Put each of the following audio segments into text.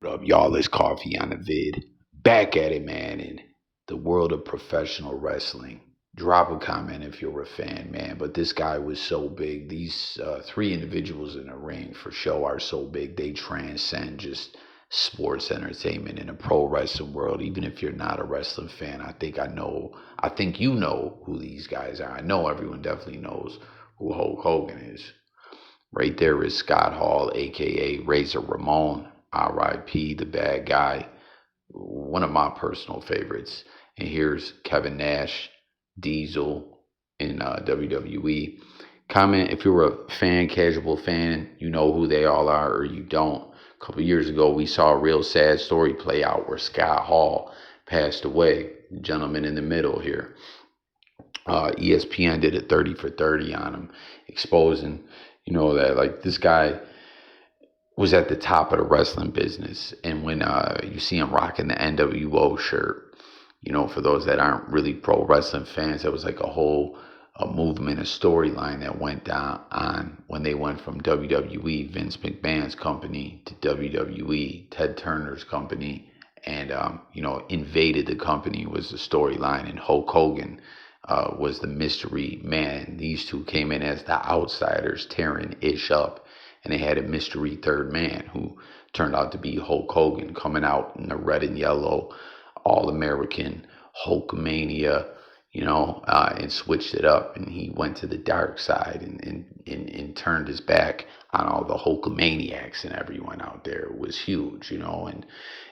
What up, y'all? It's Coffee on the vid. Back at it, man, in the world of professional wrestling. Drop a comment if you're a fan, man. But this guy was so big. These three individuals in the ring for show are so big. They transcend just sports entertainment in the pro wrestling world. Even if you're not a wrestling fan, I think you know who these guys are. I know everyone definitely knows who Hulk Hogan is. Right there is Scott Hall, aka Razor Ramon, R.I.P. the bad guy, one of my personal favorites. And here's Kevin Nash, Diesel in WWE. Comment if you're a fan, casual fan, you know who they all are, or you don't. A couple years ago, we saw a real sad story play out where Scott Hall passed away. The gentleman in the middle here. ESPN did a 30 for 30 on him, exposing, that like this guy was at the top of the wrestling business. And when you see him rocking the NWO shirt, for those that aren't really pro wrestling fans, there was like a movement, a storyline that went down on when they went from WWE, Vince McMahon's company, to WWE, Ted Turner's company, and invaded the company was the storyline, and Hulk Hogan was the mystery man. These two came in as the outsiders, tearing ish up, and they had a mystery third man who turned out to be Hulk Hogan, coming out in the red and yellow, all American Hulkmania, and switched it up. And he went to the dark side and turned his back on all the Hulkamaniacs and everyone out there. It was huge, and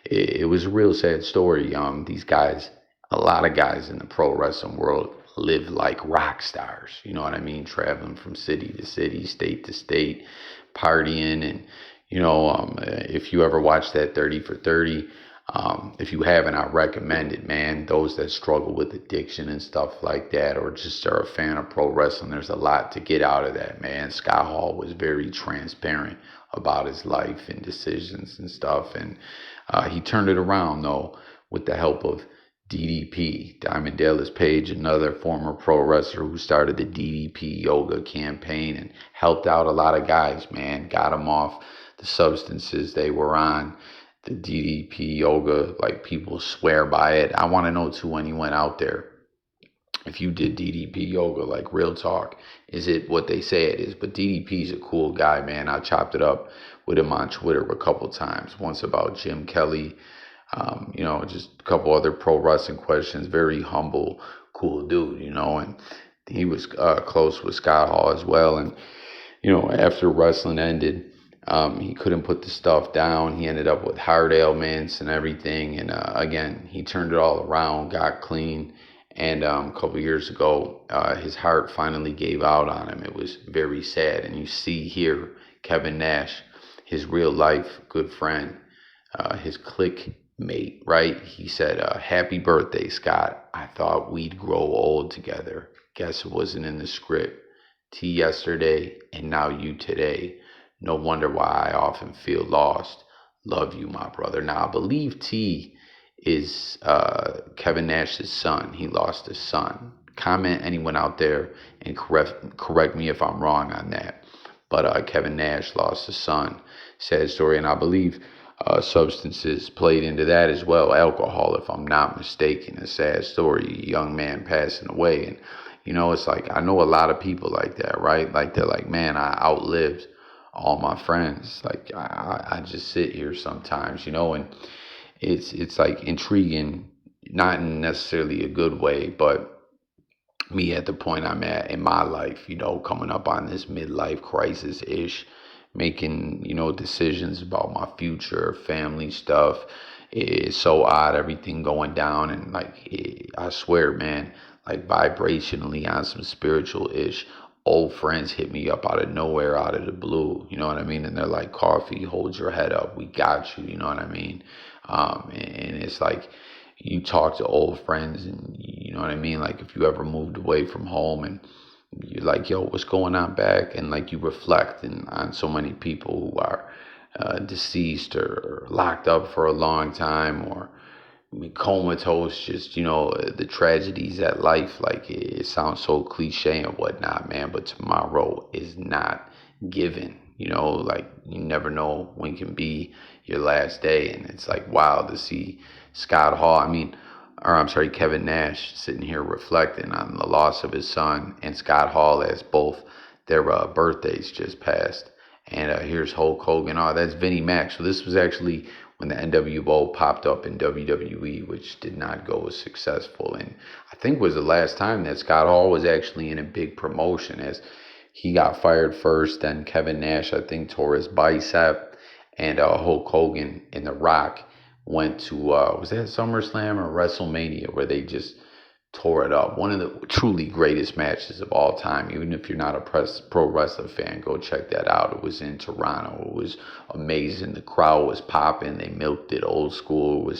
it was a real sad story. These guys, a lot of guys in the pro wrestling world live like rock stars, you know what I mean? Traveling from city to city, state to state, partying. And, if you ever watch that 30 for 30, if you haven't, I recommend it, man. Those that struggle with addiction and stuff like that, or just are a fan of pro wrestling, there's a lot to get out of that, man. Scott Hall was very transparent about his life and decisions and stuff. And he turned it around, though, with the help of DDP, Diamond Dallas Page, another former pro wrestler who started the DDP yoga campaign and helped out a lot of guys, man. Got them off the substances they were on. The DDP yoga, like, people swear by it. I want to know too, anyone out there, if you did DDP yoga, like, real talk, is it what they say it is? But DDP's a cool guy, man. I chopped it up with him on Twitter a couple times. Once about Jim Kelly, just a couple other pro wrestling questions. Very humble, cool dude, and he was close with Scott Hall as well. And, after wrestling ended, he couldn't put the stuff down. He ended up with heart ailments and everything. And again, he turned it all around, got clean. And a couple years ago, his heart finally gave out on him. It was very sad. And you see here, Kevin Nash, his real life good friend, his clique mate, right? He said, "Happy birthday, Scott. I thought we'd grow old together. Guess it wasn't in the script. T yesterday and now you today. No wonder why I often feel lost. Love you, my brother." Now, I believe T is Kevin Nash's son. He lost his son. Comment, anyone out there, and correct me if I'm wrong on that. But Kevin Nash lost his son. Sad story. And I believe substances played into that as well. Alcohol, if I'm not mistaken. A sad story. A young man passing away. And, it's like, I know a lot of people like that, right? Like, they're like, man, I outlived all my friends. Like, I just sit here sometimes, and it's like intriguing, not in necessarily a good way, but me at the point I'm at in my life, coming up on this midlife crisis ish, making, decisions about my future, family stuff. It's so odd, everything going down. And like, I swear, man, like, vibrationally on some spiritual ish, old friends hit me up out of nowhere, out of the blue, you know what I mean? And they're like, "Coffee, hold your head up. We got you," you know what I mean? And it's like, you talk to old friends, and you know what I mean? Like, if you ever moved away from home and you're like, "Yo, what's going on back?" And like, you reflect on so many people who are deceased or locked up for a long time, or comatose, just, the tragedies at life. Like, it sounds so cliche and whatnot, man, but tomorrow is not given. You know, like you never know when can be your last day, and it's like wild to see Scott Hall. I'm sorry, Kevin Nash sitting here reflecting on the loss of his son and Scott Hall as both their birthdays just passed. And here's Hulk Hogan. Oh, that's Vinnie Mac. So this was actually when the NWO popped up in WWE, which did not go as successful. And I think was the last time that Scott Hall was actually in a big promotion, as he got fired first. Then Kevin Nash, I think, tore his bicep. And Hulk Hogan and The Rock went to, was that SummerSlam or WrestleMania, where they just tore it up. One of the truly greatest matches of all time. Even if you're not a pro wrestling fan, go check that out. It was in Toronto. It was amazing. The crowd was popping. They milked it old school.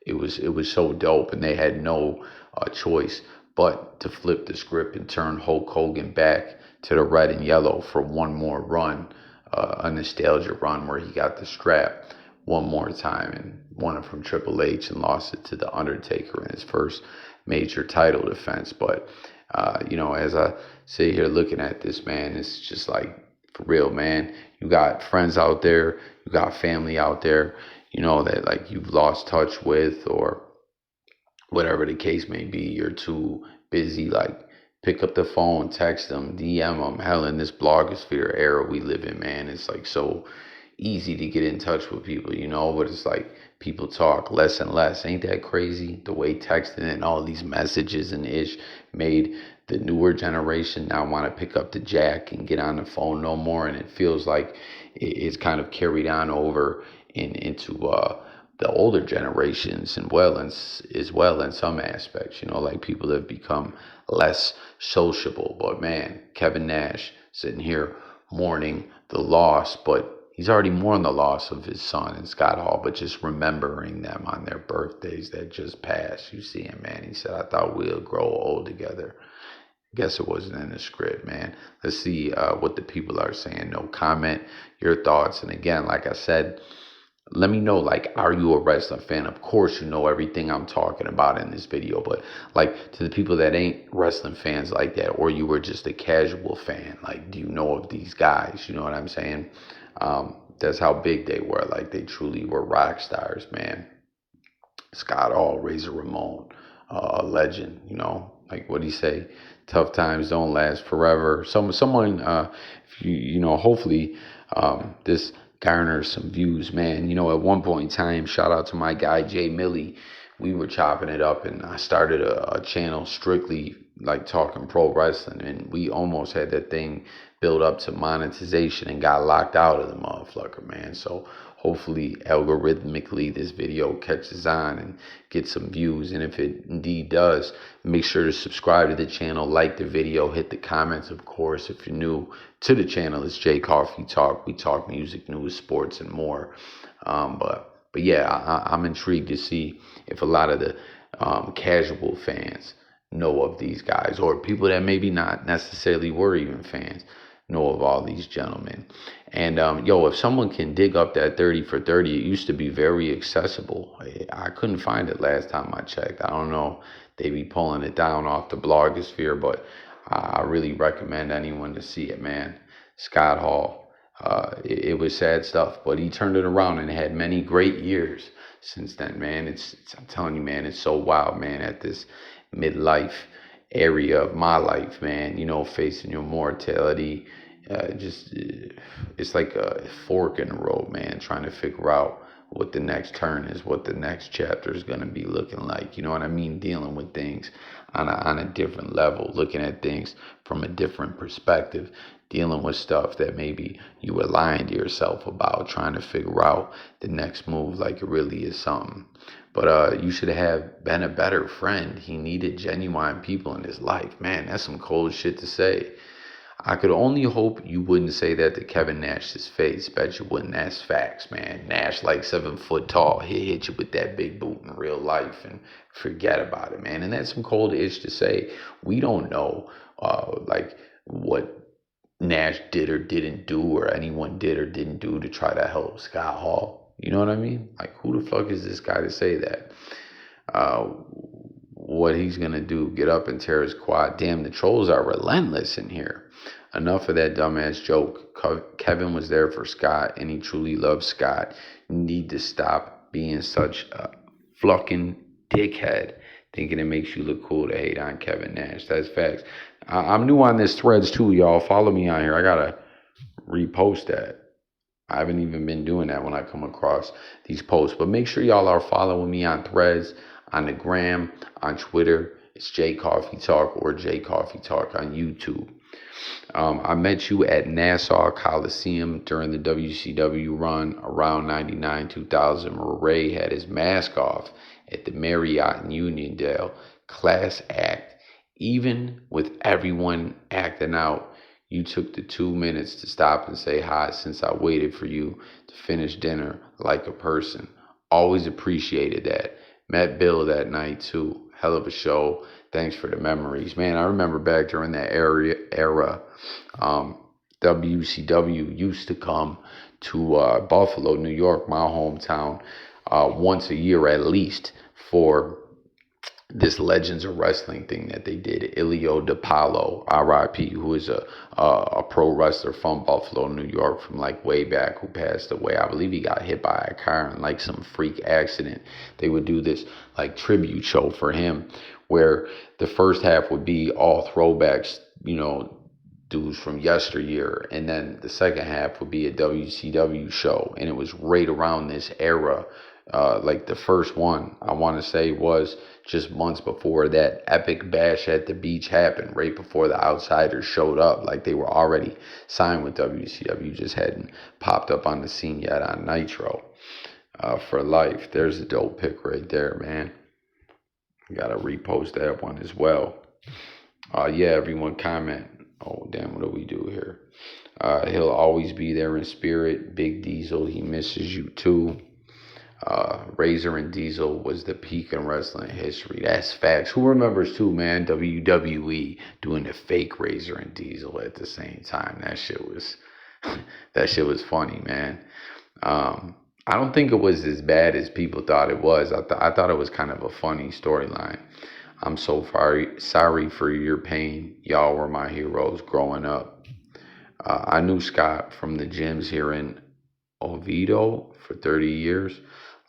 It was so dope, and they had no choice but to flip the script and turn Hulk Hogan back to the red and yellow for one more run, a nostalgia run where he got the strap one more time and won it from Triple H and lost it to The Undertaker in his first major title defense. But, as I sit here looking at this, man, it's just like, for real, man, you got friends out there, you got family out there, that like you've lost touch with, or whatever the case may be. You're too busy, like, pick up the phone, text them, DM them. Hell, in this blogosphere era we live in, man, it's like so easy to get in touch with people, but it's like people talk less and less. Ain't that crazy? The way texting and all these messages and ish made the newer generation now want to pick up the jack and get on the phone no more. And it feels like it's kind of carried on over into the older generations as well in some aspects. Like people have become less sociable. But man, Kevin Nash sitting here mourning the loss, but he's already mourned the loss of his son and Scott Hall, but just remembering them on their birthdays that just passed. You see him, man. He said, "I thought we'll grow old together." Guess it wasn't in the script, man. Let's see what the people are saying. No, comment your thoughts. And again, like I said, let me know, like, are you a wrestling fan? Of course you know everything I'm talking about in this video, but like, to the people that ain't wrestling fans like that, or you were just a casual fan, like, do you know of these guys? You know what I'm saying? That's how big they were. Like, they truly were rock stars, man. Scott Hall, Razor Ramon, a legend, like what he say, tough times don't last forever. Someone, if hopefully this garners some views, man. At one point in time, shout out to my guy Jay Millie, we were chopping it up, and I started a channel strictly like talking pro wrestling, and we almost had that thing built up to monetization and got locked out of the motherfucker, man. So hopefully algorithmically this video catches on and gets some views, and if it indeed does, make sure to subscribe to the channel, like the video, hit the comments. Of course, if you're new to the channel, it's Jay Coffee Talk. We talk music, news, sports, and more. But yeah, I'm intrigued to see if a lot of the casual fans know of these guys, or people that maybe not necessarily were even fans know of all these gentlemen. And if someone can dig up that 30 for 30, it used to be very accessible. I couldn't find it last time I checked. I don't know, they be pulling it down off the blogosphere, but I really recommend anyone to see it, man. Scott Hall. It was sad stuff, but he turned it around and had many great years since then, man. I'm telling you, man, it's so wild, man, at this midlife area of my life, man, facing your mortality. It's like a fork in the road, man, trying to figure out what the next turn is, what the next chapter is going to be looking like. You know what I mean? Dealing with things on a different level, looking at things from a different perspective, dealing with stuff that maybe you were lying to yourself about, trying to figure out the next move like it really is something. But you should have been a better friend. He needed genuine people in his life. Man, that's some cold shit to say. I could only hope you wouldn't say that to Kevin Nash's face. Bet you wouldn't. That's facts, man. Nash, like 7 foot tall, he'll hit you with that big boot in real life and forget about it, man. And that's some cold ish to say. We don't know, like, what Nash did or didn't do, or anyone did or didn't do to try to help Scott Hall. You know what I mean? Like, who the fuck is this guy to say that? What he's gonna do, get up and tear his quad. Damn, the trolls are relentless in here. Enough of that dumbass joke. Kevin was there for Scott, and he truly loves Scott. You need to stop being such a fucking dickhead, thinking it makes you look cool to hate on Kevin Nash. That's facts. I'm new on this threads too, y'all. Follow me on here. I gotta repost that. I haven't even been doing that when I come across these posts. But make sure y'all are following me on threads, on the gram, on Twitter. It's J Coffee Talk or J Coffee Talk on YouTube. I met you at Nassau Coliseum during the WCW run around 99, 2000. Ray had his mask off at the Marriott in Uniondale. Class act. Even with everyone acting out, you took the 2 minutes to stop and say hi since I waited for you to finish dinner like a person. Always appreciated that. Met Bill that night too. Hell of a show. Thanks for the memories. Man, I remember back during that era, WCW used to come to Buffalo, New York, my hometown, once a year at least for this Legends of Wrestling thing that they did. Ilio DiPaolo, R.I.P., who is a pro wrestler from Buffalo, New York, from like way back, who passed away. I believe he got hit by a car in like some freak accident. They would do this like tribute show for him, where the first half would be all throwbacks, dudes from yesteryear, and then the second half would be a WCW show, and it was right around this era. Like the first one, I want to say, was just months before that epic bash at the beach happened, right before the Outsiders showed up. Like they were already signed with WCW, just hadn't popped up on the scene yet on Nitro. For life. There's a dope pic right there, man. Gotta repost that one as well. Yeah, everyone comment. Oh, damn, what do we do here? He'll always be there in spirit. Big Diesel, he misses you too. Razor and Diesel was the peak in wrestling history. That's facts. Who remembers too, man? WWE doing the fake Razor and Diesel at the same time. That shit was funny, man. I don't think it was as bad as people thought it was. I thought it was kind of a funny storyline. I'm so sorry for your pain. Y'all were my heroes growing up. I knew Scott from the gyms here in Oviedo for 30 years.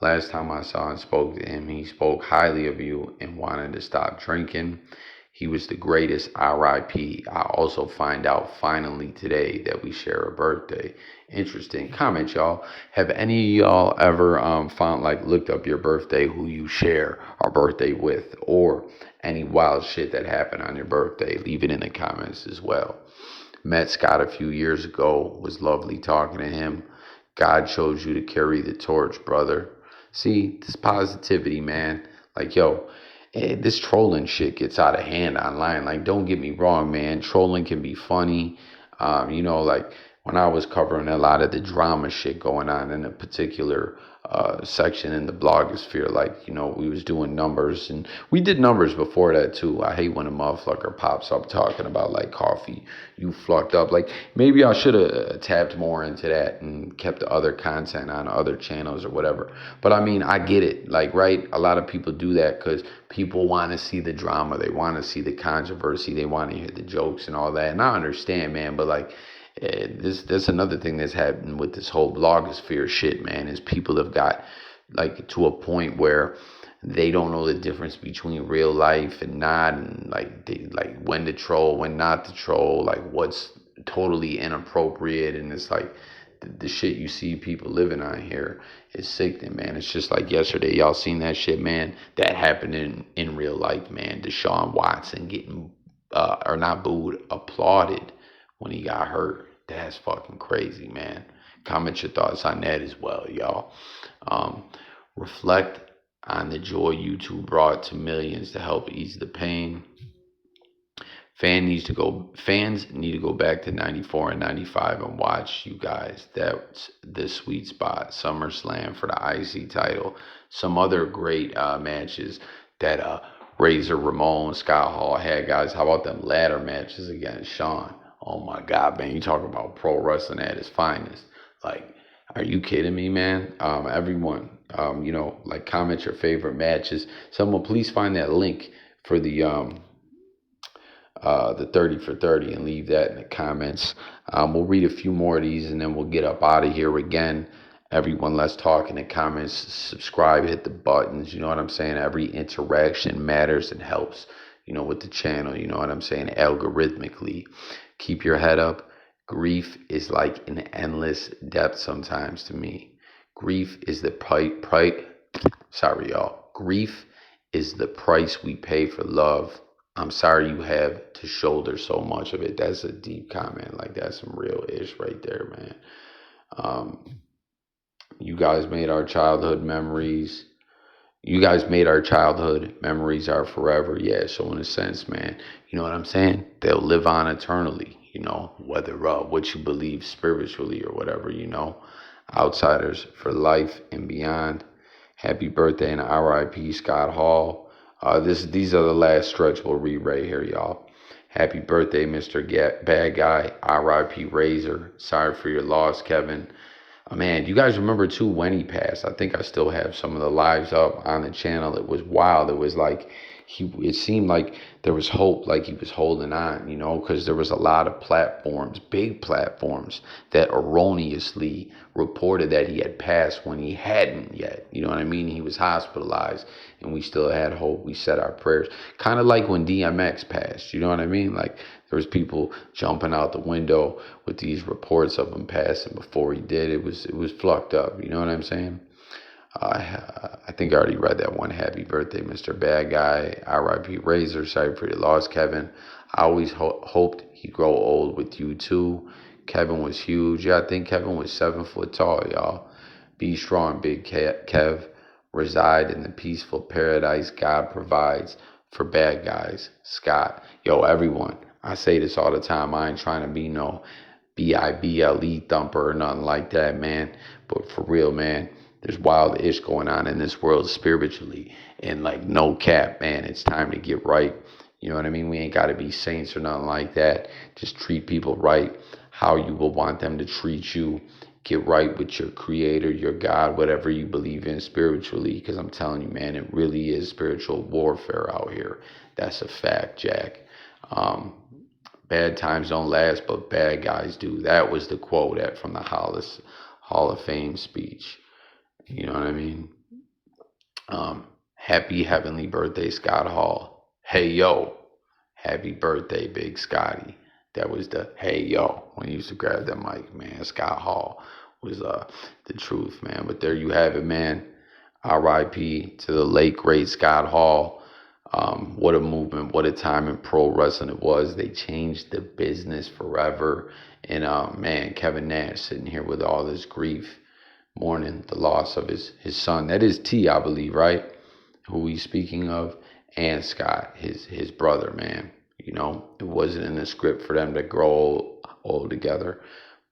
Last time I saw and spoke to him, he spoke highly of you and wanted to stop drinking. He was the greatest, R.I.P. I also find out finally today that we share a birthday. Interesting comment, y'all. Have any of y'all ever looked up your birthday, who you share a birthday with, or any wild shit that happened on your birthday? Leave it in the comments as well. Met Scott a few years ago. Was lovely talking to him. God chose you to carry the torch, brother. See, this positivity, man. Like, yo, this trolling shit gets out of hand online. Like, don't get me wrong, man. Trolling can be funny. Like when I was covering a lot of the drama shit going on in a particular section in the blogosphere, we was doing numbers, and we did numbers before that too. I hate when a motherfucker pops up talking about like coffee, you fucked up. Like maybe I should have tapped more into that and kept the other content on other channels or whatever. But I mean, I get it. Like, right, a lot of people do that because people want to see the drama, they want to see the controversy, they want to hear the jokes and all that. And I understand, man, but like, that's another thing that's happened with this whole blogosphere shit, man, is people have got like to a point where they don't know the difference between real life and not, and like when to troll, when not to troll, like what's totally inappropriate. And it's like the shit you see people living on here is sickening, man. It's just like yesterday, y'all seen that shit, man? That happened in real life, man. Deshaun Watson getting or not booed, applauded when he got hurt. That's fucking crazy, man. Comment your thoughts on that as well, y'all. Reflect on the joy you two brought to millions to help ease the pain. Fans need to go back to 94 and 95 and watch you guys. That's the sweet spot. SummerSlam for the IC title. Some other great matches that Razor, Ramon, Scott Hall had, guys. How about them ladder matches against Shawn? Oh my God, man, you talk about pro wrestling at its finest. Like, are you kidding me, man? Everyone, comment your favorite matches. Someone please find that link for the the 30 for 30, and leave that in the comments. We'll read a few more of these and then we'll get up out of here again. Everyone, let's talk in the comments. Subscribe, hit the buttons. You know what I'm saying? Every interaction matters and helps, with the channel. You know what I'm saying? Algorithmically. Keep your head up. Grief is like an endless depth sometimes to me. Grief is the sorry, y'all. Grief is the price we pay for love. I'm sorry you have to shoulder so much of it. That's a deep comment. Like, that's some real ish right there, man. You guys made our childhood memories. You guys made our childhood memories our forever. Yeah, so in a sense, man, you know what I'm saying? They'll live on eternally, whether what you believe spiritually or whatever, Outsiders for life and beyond. Happy birthday and RIP Scott Hall. These are the last stretch we'll read right here, y'all. Happy birthday, Mr. Bad Guy. RIP Razor. Sorry for your loss, Kevin. Man, you guys remember too when he passed? I think I still have some of the lives up on the channel. It was wild. It was like it seemed like there was hope, like he was holding on, because there was a lot of platforms, big platforms, that erroneously reported that he had passed when he hadn't yet. You know what I mean? He was hospitalized and we still had hope. We said our prayers. Kind of like when DMX passed, you know what I mean? Like, there was people jumping out the window with these reports of him passing before he did. It was fucked up. You know what I'm saying? I think I already read that one. Happy birthday, Mr. Bad Guy. RIP Razor. Sorry for your loss, Kevin. I always hoped he'd grow old with you too. Kevin was huge. Yeah, I think Kevin was 7 foot tall, y'all. Be strong, big Kev. Reside in the peaceful paradise God provides for bad guys. Scott. Yo, everyone. I say this all the time. I ain't trying to be no BIBLE thumper or nothing like that, man. But for real, man, there's wild ish going on in this world spiritually. And like, no cap, man, it's time to get right. You know what I mean? We ain't got to be saints or nothing like that. Just treat people right how you will want them to treat you. Get right with your creator, your God, whatever you believe in spiritually. Because I'm telling you, man, it really is spiritual warfare out here. That's a fact, Jack. Bad times don't last, but bad guys do. That was the quote from the Hall of Fame speech. You know what I mean? Happy heavenly birthday, Scott Hall. Hey, yo. Happy birthday, Big Scotty. That was the hey, yo. When he used to grab that mic, man. Scott Hall was the truth, man. But there you have it, man. RIP to the late, great Scott Hall. What a movement, what a time in pro wrestling it was. They changed the business forever. And man, Kevin Nash sitting here with all this grief, mourning the loss of his son. That is T, I believe, right? Who he's speaking of, and Scott, his brother, man. It wasn't in the script for them to grow old together,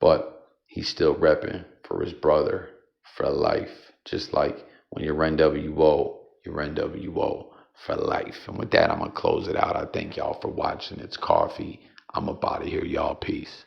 but he's still repping for his brother for life. Just like when you're NWO, you're NWO for life. And with that, I'm going to close it out. I thank y'all for watching. It's Coffee. I'm up out of here, y'all. Peace.